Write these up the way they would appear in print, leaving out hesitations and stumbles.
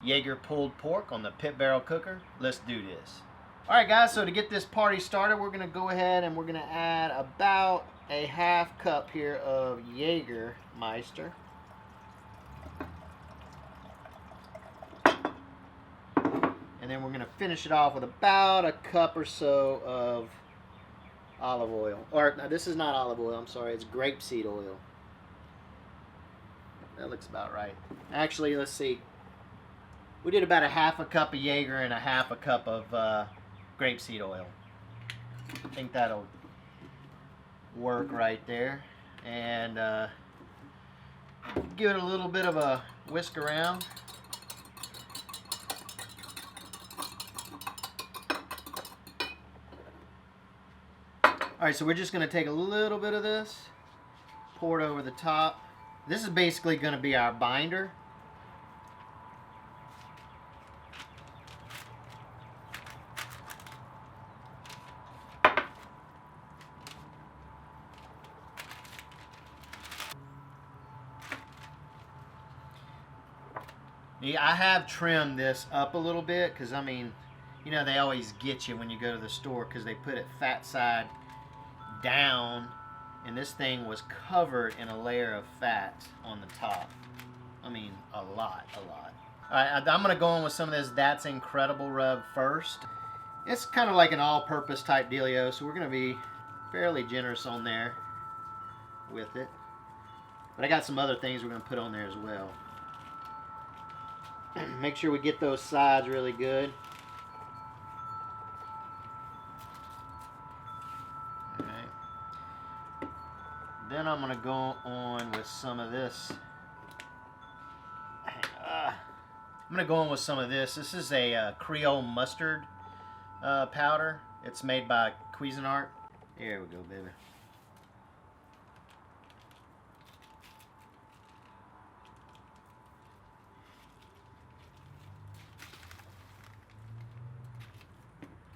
Jaeger pulled pork on the pit barrel cooker. Let's do this. Alright guys, so to get this party started, we're going to go ahead and we're going to add about a half cup here of Jägermeister. And then we're going to finish it off with about a cup or so of olive oil. Or, no, this is not olive oil, I'm sorry, it's grapeseed oil. That looks about right. Actually, let's see. We did about a half a cup of Jaeger and a half a cup of grapeseed oil. I think that'll work right there. And give it a little bit of a whisk around. Alright, so we're just going to take a little bit of this, pour it over the top. This is basically going to be our binder. I have trimmed this up a little bit because, I mean, you know, they always get you when you go to the store because they put it fat side down, and this thing was covered in a layer of fat on the top. I mean, a lot. Alright, I'm going to go in with some of this That's Incredible rub first. It's kind of like an all-purpose type dealio, so we're going to be fairly generous on there with it. But I got some other things we're going to put on there as well. Make sure we get those sides really good. Alright. Then I'm going to go on with some of this. I'm going to go on with some of this. This is a Creole mustard powder. It's made by Cuisinart. Here we go, baby.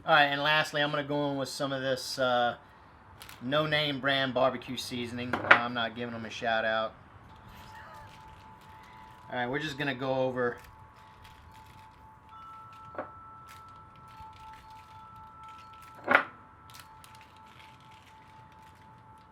Alright, and lastly, I'm going to go in with some of this no-name brand barbecue seasoning. I'm not giving them a shout out. Alright, we're just going to go over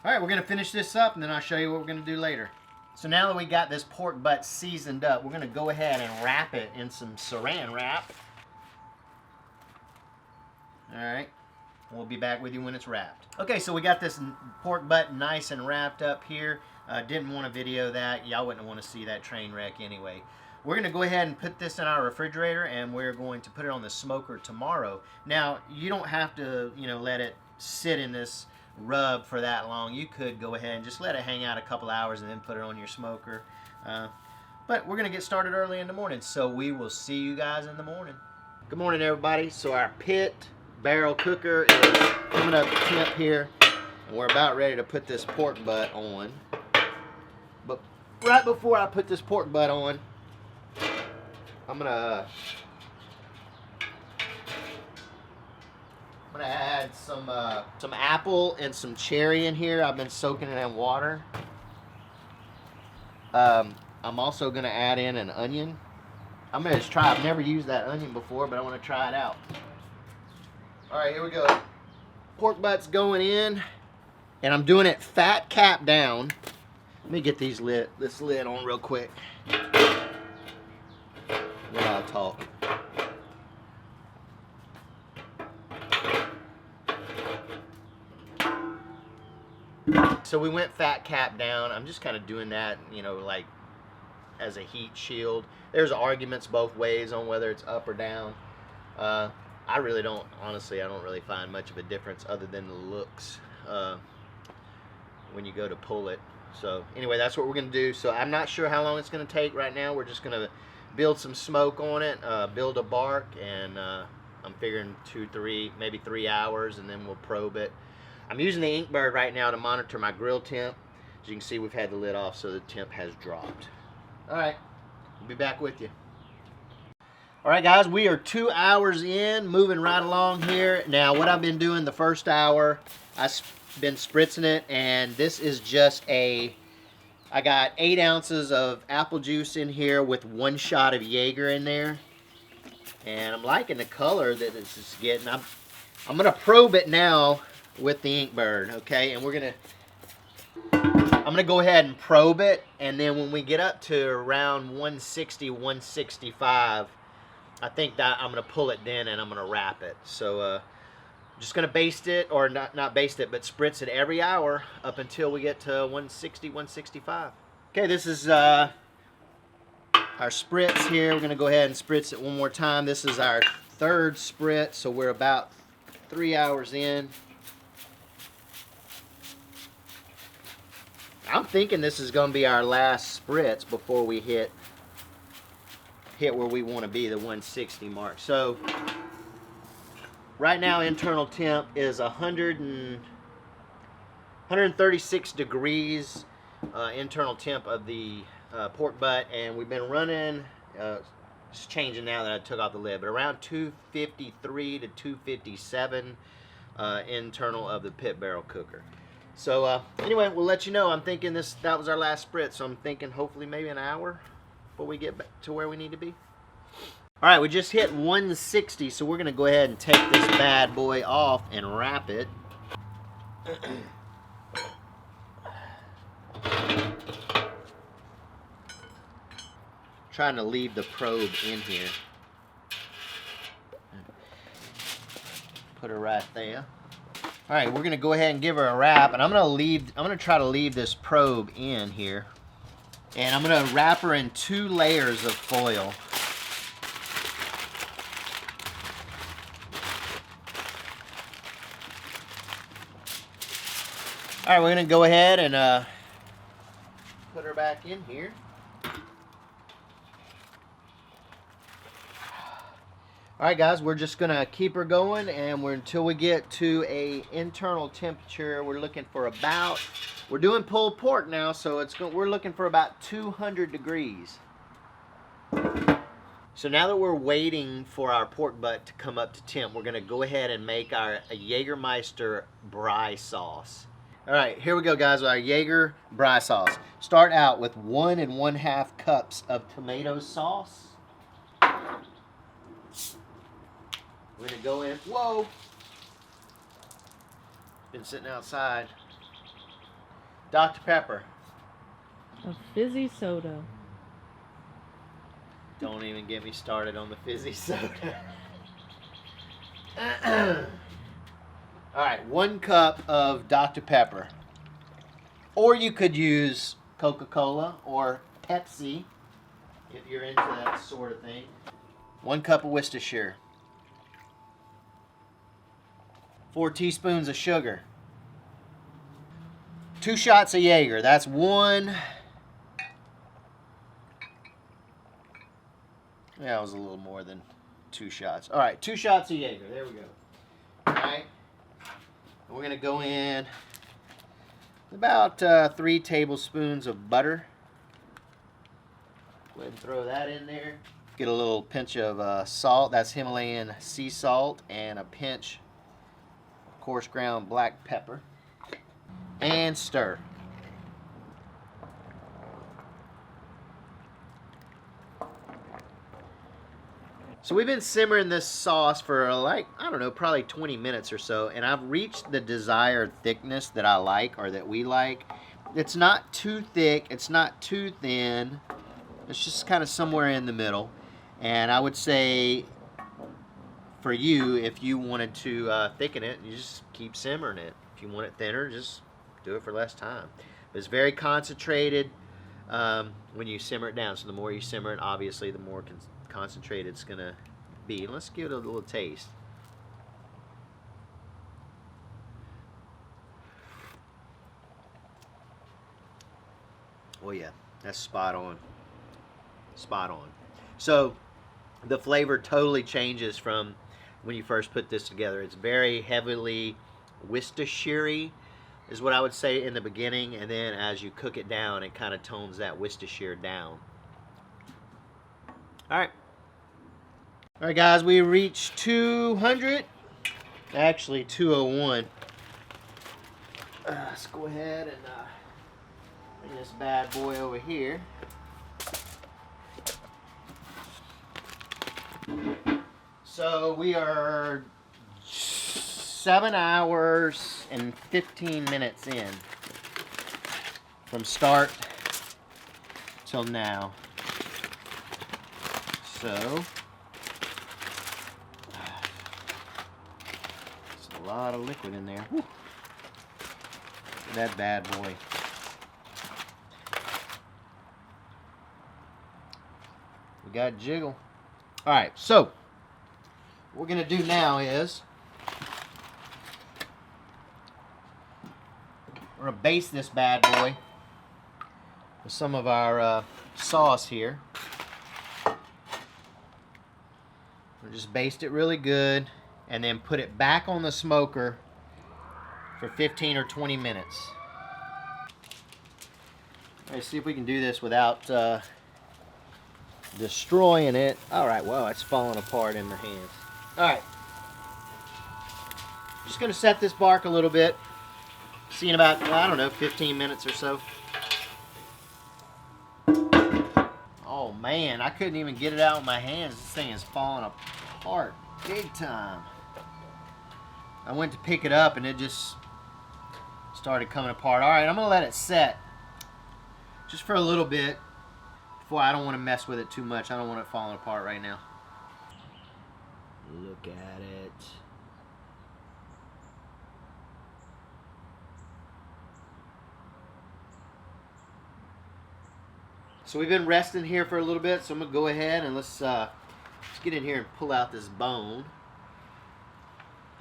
Alright, we're going to finish this up and then I'll show you what we're going to do later. So now that we got this pork butt seasoned up, we're going to go ahead and wrap it in some saran wrap. Alright, we'll be back with you when it's wrapped. Okay, so we got this pork butt nice and wrapped up here. Didn't want to video that. Y'all wouldn't want to see that train wreck anyway. We're going to go ahead and put this in our refrigerator, and we're going to put it on the smoker tomorrow. Now, you don't have to, you know, let it sit in this rub for that long. You could go ahead and just let it hang out a couple hours and then put it on your smoker. But we're going to get started early in the morning, so we will see you guys in the morning. Good morning, everybody. So our pit barrel cooker is coming up temp here, and we're about ready to put this pork butt on. But right before I put this pork butt on, I'm gonna add some apple and some cherry in here. I've been soaking it in water. I'm also gonna add in an onion. I'm gonna just try. I've never used that onion before, but I want to try it out. All right, here we go. Pork butt's going in, and I'm doing it fat cap down. Let me get this lid on real quick. Then I'll talk. So we went fat cap down. I'm just kind of doing that, you know, like as a heat shield. There's arguments both ways on whether it's up or down. I really don't, honestly, I don't really find much of a difference other than the looks when you go to pull it. So anyway, that's what we're going to do. So I'm not sure how long it's going to take right now. We're just going to build some smoke on it, build a bark, and I'm figuring 2-3, maybe 3 hours, and then we'll probe it. I'm using the Inkbird right now to monitor my grill temp. As you can see, we've had the lid off, so the temp has dropped. All right, we'll be back with you. All right, guys, we are 2 hours in, moving right along here. Now, what I've been doing the first hour, I've been spritzing it, and this is just a I got 8 ounces of apple juice in here with 1 shot of Jaeger in there. And I'm liking the color that this is getting. I'm gonna probe it now with the ink bird, okay? And I'm gonna go ahead and probe it, and then when we get up to around 160, 165, I think that I'm gonna pull it then and I'm gonna wrap it. So I'm just gonna baste it, or not baste it, but spritz it every hour up until we get to 160, 165. Okay, this is our spritz here. We're gonna go ahead and spritz it one more time. This is our 3rd spritz, so we're about 3 hours in. I'm thinking this is going to be our last spritz before we hit where we want to be, the 160 mark. So right now internal temp is 136 degrees internal temp of the pork butt, and we've been running, it's changing now that I took off the lid, but around 253 to 257 internal of the pit barrel cooker. So anyway, we'll let you know. I'm thinking that was our last spritz, so I'm thinking hopefully maybe an hour before we get back to where we need to be. All right, we just hit 160, so we're gonna go ahead and take this bad boy off and wrap it. Trying to leave the probe in here. Put her right there. All right, we're gonna go ahead and give her a wrap, and I'm gonna try to leave this probe in here, and I'm gonna wrap her in 2 layers of foil. All right, we're gonna go ahead and put her back in here. All right, guys, we're just gonna keep her going, and until we get to a internal temperature, we're looking for about, we're doing pulled pork now, so we're looking for about 200 degrees. So now that we're waiting for our pork butt to come up to temp, we're gonna go ahead and make our Jägermeister Bry Sauce. All right, here we go, guys, with our Jager Bry Sauce. Start out with 1 1/2 cups of tomato sauce. We're gonna go in, whoa! Been sitting outside. Dr. Pepper. A fizzy soda. Don't even get me started on the fizzy soda. All right, 1 cup of Dr. Pepper. Or you could use Coca-Cola or Pepsi if you're into that sort of thing. 1 cup of Worcestershire. 4 teaspoons of sugar. 2 shots of Jaeger. That's 1. Yeah, it was a little more than 2 shots. All right, 2 shots of Jaeger. There we go. All right. We're going to go in about 3 tablespoons of butter. Go ahead and throw that in there. Get a little pinch of salt. That's Himalayan sea salt, and a pinch coarse ground black pepper, and stir. So we've been simmering this sauce for like, I don't know, probably 20 minutes or so, and I've reached the desired thickness that I like, or that we like. It's not too thick, it's not too thin, it's just kind of somewhere in the middle. And I would say for you, if you wanted to thicken it, you just keep simmering it. If you want it thinner, just do it for less time. But it's very concentrated when you simmer it down. So the more you simmer it, obviously, the more concentrated it's going to be. Let's give it a little taste. Oh yeah, that's spot on. Spot on. So the flavor totally changes from when you first put this together. It's very heavily Worcestershire is what I would say in the beginning, and then as you cook it down, it kind of tones that Worcestershire down. All right, guys, we reached 200, actually 201. Let's go ahead Bring this bad boy over here. So we are 7 hours and 15 minutes in from start till now. So it's a lot of liquid in there. Whew. That bad boy. We got jiggle. All right, so what we're gonna do now is we're gonna baste this bad boy with some of our sauce here. We'll just baste it really good and then put it back on the smoker for 15 or 20 minutes. Let's see if we can do this without destroying it. All right, well, it's falling apart in my hands. All right, just gonna set this bark a little bit. See in about, I don't know, 15 minutes or so. Oh man, I couldn't even get it out with my hands. This thing is falling apart big time. I went to pick it up and it just started coming apart. All right, I'm gonna let it set just for a little bit before. I don't want to mess with it too much. I don't want it falling apart right now. Look at it. So we've been resting here for a little bit, so I'm gonna go ahead and let's get in here and pull out this bone.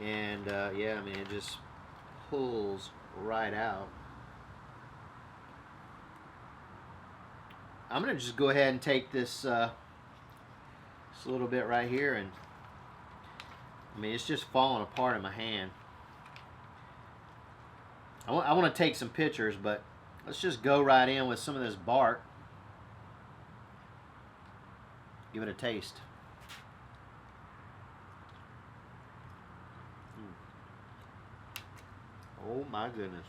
And yeah, I mean, it just pulls right out. I'm gonna just go ahead and take this this little bit right here, and I mean, it's just falling apart in my hand. I want to take some pictures, but let's just go right in with some of this bark. Give it a taste. Oh my goodness.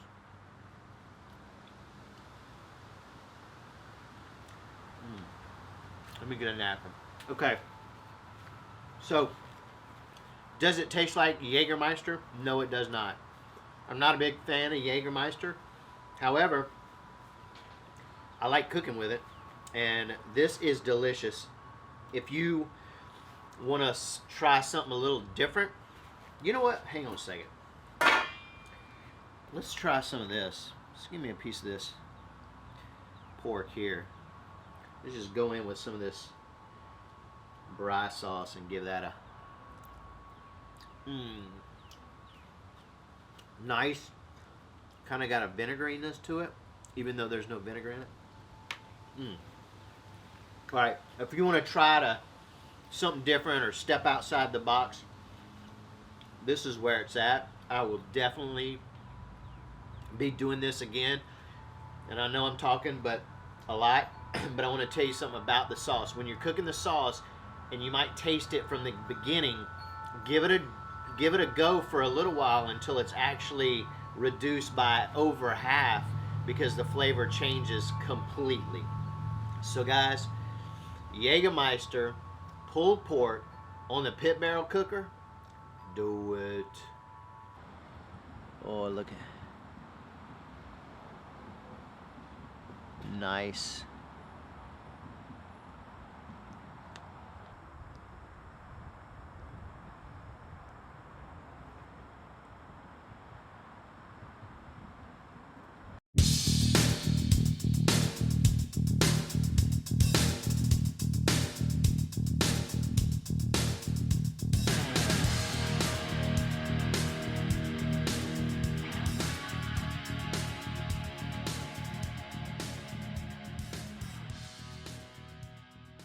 Let me get a napkin. Okay. So, does it taste like Jägermeister? No, it does not. I'm not a big fan of Jägermeister. However, I like cooking with it, and this is delicious. If you want to try something a little different, you know what? Hang on a second. Let's try some of this. Just give me a piece of this pork here. Let's just go in with some of this Bry sauce and give that a nice, kind of got a vinegariness to it, even though there's no vinegar in it. All right, if you want to try something different or step outside the box, this is where it's at. I will definitely be doing this again, and I know I'm talking a lot, but I want to tell you something about the sauce. When you're cooking the sauce, and you might taste it from the beginning, give it a go for a little while until it's actually reduced by over half, because the flavor changes completely. So guys, Jägermeister pulled pork on the pit barrel cooker, do it. Oh, look at nice.